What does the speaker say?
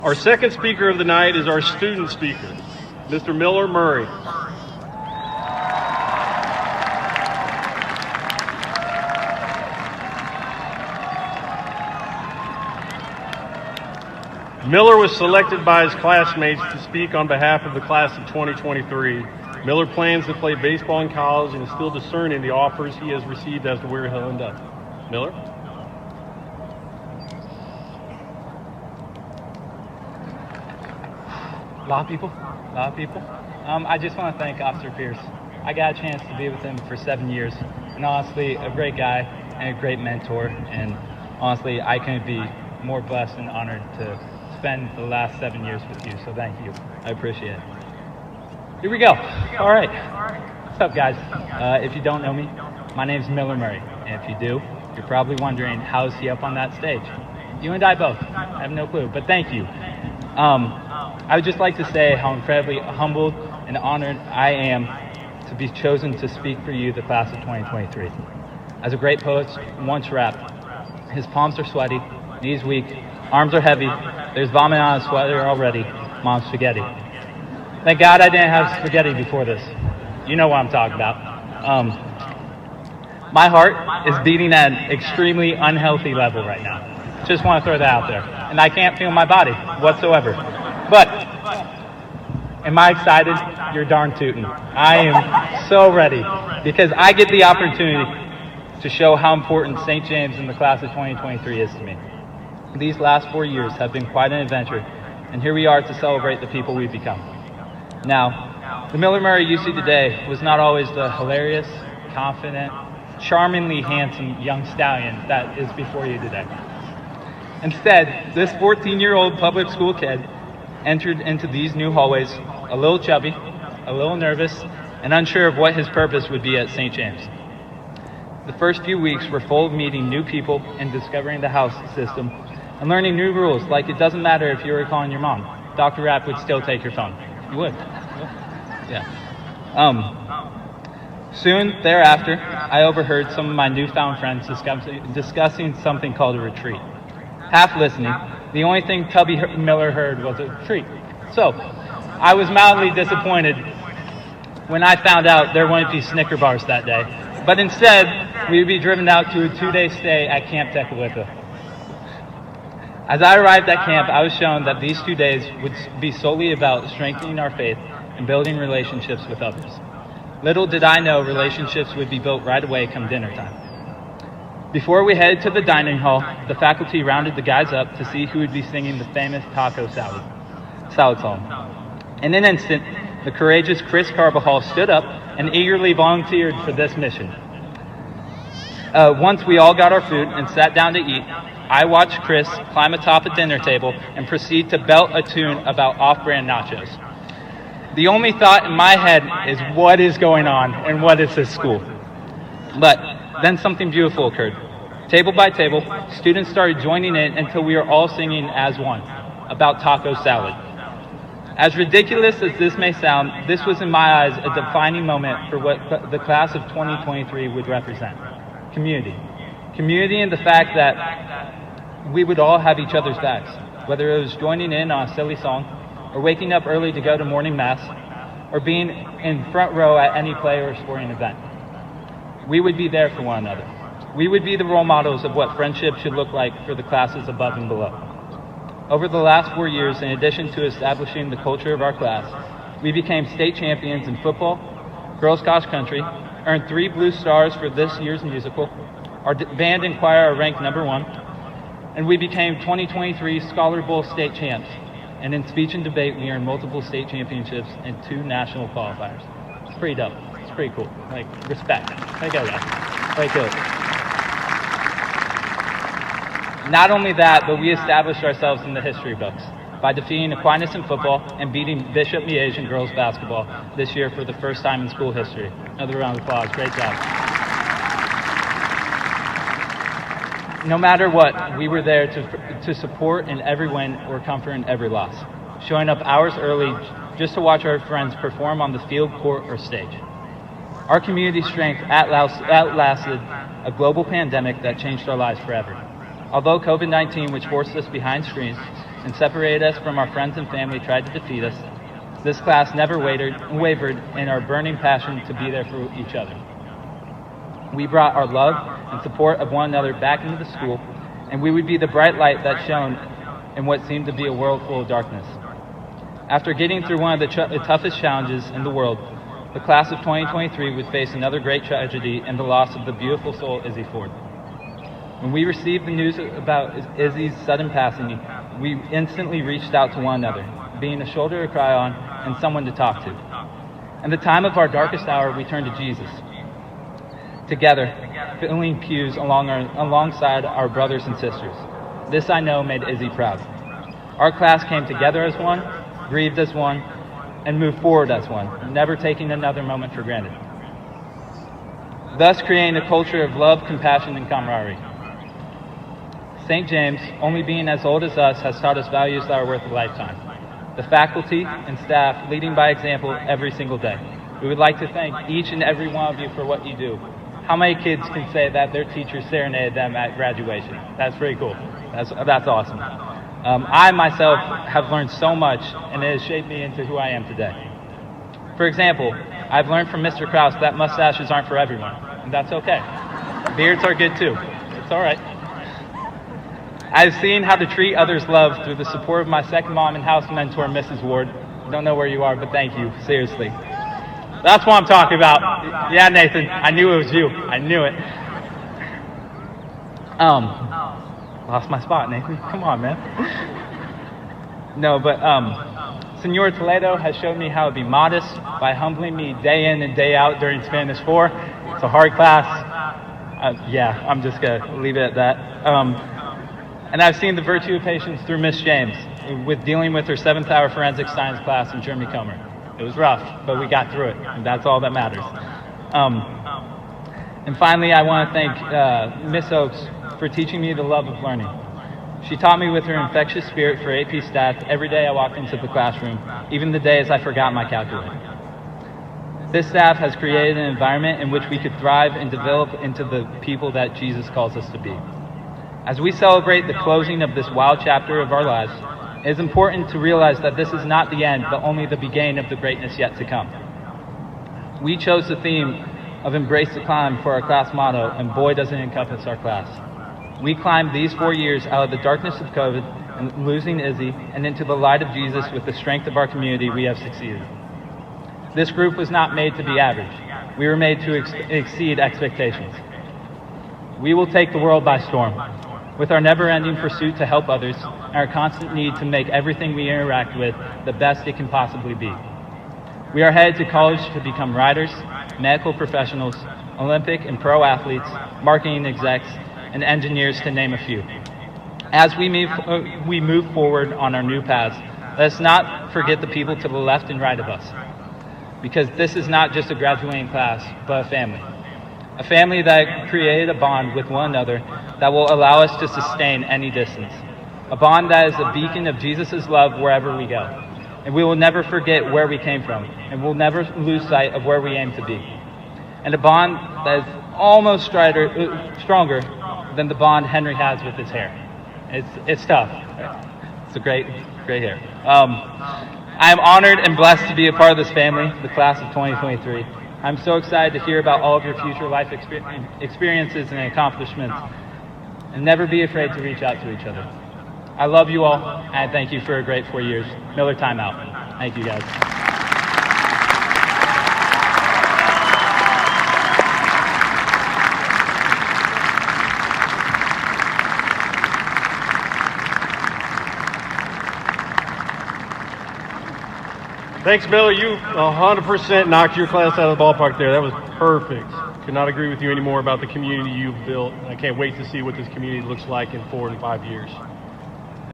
Our second speaker of the night is our student speaker, Mr. Miller Murray. Miller was selected by his classmates to speak on behalf of the class of 2023. Miller plans to play baseball in college and is still discerning the offers he has received as to where he'll end up. Miller? A lot of people. I just want to thank Officer Pierce. I got a chance to be with him for 7 years, and honestly, a great guy and a great mentor, and honestly, I couldn't be more blessed and honored to spend the last 7 years with you, so thank you. I appreciate it. Here we go. All right. What's up, guys? If you don't know me, my name's Miller Murray, and if you do, you're probably wondering, how is he up on that stage? You and I both. I have no clue, but thank you. I would just like to say how incredibly humbled and honored I am to be chosen to speak for you, the class of 2023. As a great poet once rapped, his palms are sweaty, knees weak, arms are heavy, there's vomit on his sweater already, mom's spaghetti. Thank God I didn't have spaghetti before this. You know what I'm talking about. My heart is beating at an extremely unhealthy level right now. Just want to throw that out there. And I can't feel my body whatsoever. But, am I excited? You're darn tootin'. I am so ready because I get the opportunity to show how important St. James and the class of 2023 is to me. These last 4 years have been quite an adventure, and here we are to celebrate the people we've become. Now, the Miller Murray you see today was not always the hilarious, confident, charmingly handsome young stallion that is before you today. Instead, this 14-year-old public school kid entered into these new hallways a little chubby, a little nervous, and unsure of what his purpose would be at St. James. The first few weeks were full of meeting new people and discovering the house system and learning new rules, like it doesn't matter if you were calling your mom. Dr. Rapp would still take your phone. You would. Yeah. Soon thereafter, I overheard some of my newfound friends discussing something called a retreat. Half listening, the only thing Tubby Miller heard was a retreat. So, I was mildly disappointed when I found out there wouldn't be Snicker bars that day, but instead, we would be driven out to a 2-day stay at Camp Tekakwitha. As I arrived at camp, I was shown that these 2 days would be solely about strengthening our faith and building relationships with others. Little did I know relationships would be built right away come dinner time. Before we headed to the dining hall, the faculty rounded the guys up to see who would be singing the famous taco salad song. In an instant, the courageous Chris Carbajal stood up and eagerly volunteered for this mission. Once we all got our food and sat down to eat, I watched Chris climb atop a dinner table and proceed to belt a tune about off-brand nachos. The only thought in my head is, what is going on and what is this school? But then something beautiful occurred. Table by table, students started joining in until we were all singing as one about taco salad. As ridiculous as this may sound, this was in my eyes a defining moment for what the class of 2023 would represent. Community. Community and the fact that we would all have each other's backs, whether it was joining in on a silly song, or waking up early to go to morning mass, or being in front row at any play or sporting event. We would be there for one another. We would be the role models of what friendship should look like for the classes above and below. Over the last 4 years, in addition to establishing the culture of our class, we became state champions in football, girls cross country, earned 3 Blue Stars for this year's musical, our band and choir are ranked #1, and we became 2023 Scholar Bowl state champs. And in speech and debate, we earned multiple state championships and 2 national qualifiers. It's pretty dope. It's pretty cool. Like, respect. There you go, guys. Way cool. Not only that, but we established ourselves in the history books by defeating Aquinas in football and beating Bishop Miege in girls basketball this year for the first time in school history. Another round of applause. Great job. No matter what, we were there to support in every win or comfort in every loss, showing up hours early just to watch our friends perform on the field, court, or stage. Our community strength outlasted a global pandemic that changed our lives forever. Although COVID-19, which forced us behind screens, and separated us from our friends and family tried to defeat us, this class never wavered in our burning passion to be there for each other. We brought our love and support of one another back into the school, and we would be the bright light that shone in what seemed to be a world full of darkness. After getting through one of the toughest challenges in the world, the class of 2023 would face another great tragedy in the loss of the beautiful soul Izzy Ford. When we received the news about Izzy's sudden passing, we instantly reached out to one another, being a shoulder to cry on and someone to talk to. In the time of our darkest hour, we turned to Jesus. Together, filling pews alongside our brothers and sisters. This, I know, made Izzy proud. Our class came together as one, grieved as one, and moved forward as one, never taking another moment for granted. Thus creating a culture of love, compassion, and camaraderie. St. James, only being as old as us, has taught us values that are worth a lifetime. The faculty and staff leading by example every single day. We would like to thank each and every one of you for what you do. How many kids can say that their teacher serenaded them at graduation? That's pretty cool. That's awesome. I myself have learned so much, and it has shaped me into who I am today. For example, I've learned from Mr. Krause that mustaches aren't for everyone, and that's okay. Beards are good too. It's all right. I've seen how to treat others' love through the support of my second mom and house mentor, Mrs. Ward. Don't know where you are, but thank you, seriously. That's what I'm talking about. Yeah, Nathan, I knew it was you. I knew it. Lost my spot, Nathan. Come on, man. No, but Senor Toledo has shown me how to be modest by humbling me day in and day out during Spanish 4. It's a hard class. Yeah, I'm just going to leave it at that. And I've seen the virtue of patience through Miss James with dealing with her 7th hour forensic science class in Jeremy Comer. It was rough, but we got through it, and that's all that matters. And finally, I want to thank Miss Oakes for teaching me the love of learning. She taught me with her infectious spirit for AP stats every day I walked into the classroom, even the days I forgot my calculator. This staff has created an environment in which we could thrive and develop into the people that Jesus calls us to be. As we celebrate the closing of this wild chapter of our lives, it is important to realize that this is not the end, but only the beginning of the greatness yet to come. We chose the theme of Embrace the Climb for our class motto, and boy does it encompass our class. We climbed these 4 years out of the darkness of COVID and losing Izzy and into the light of Jesus with the strength of our community. We have succeeded. This group was not made to be average. We were made to exceed expectations. We will take the world by storm. With our never-ending pursuit to help others and our constant need to make everything we interact with the best it can possibly be. We are headed to college to become writers, medical professionals, Olympic and pro athletes, marketing execs, and engineers, to name a few. As we move forward on our new paths, let us not forget the people to the left and right of us, because this is not just a graduating class, but a family. A family that created a bond with one another that will allow us to sustain any distance. A bond that is a beacon of Jesus' love wherever we go. And we will never forget where we came from, and we'll never lose sight of where we aim to be. And a bond that is almost stronger than the bond Henry has with his hair. It's tough. It's a great hair. I am honored and blessed to be a part of this family, the class of 2023. I'm so excited to hear about all of your future life experiences and accomplishments, and never be afraid to reach out to each other. I love you all, and I thank you for a great 4 years. Miller timeout. Thank you, guys. Thanks, Miller. You 100% knocked your class out of the ballpark there. That was perfect. Could not agree with you anymore about the community you've built. I can't wait to see what this community looks like in 4 and 5 years.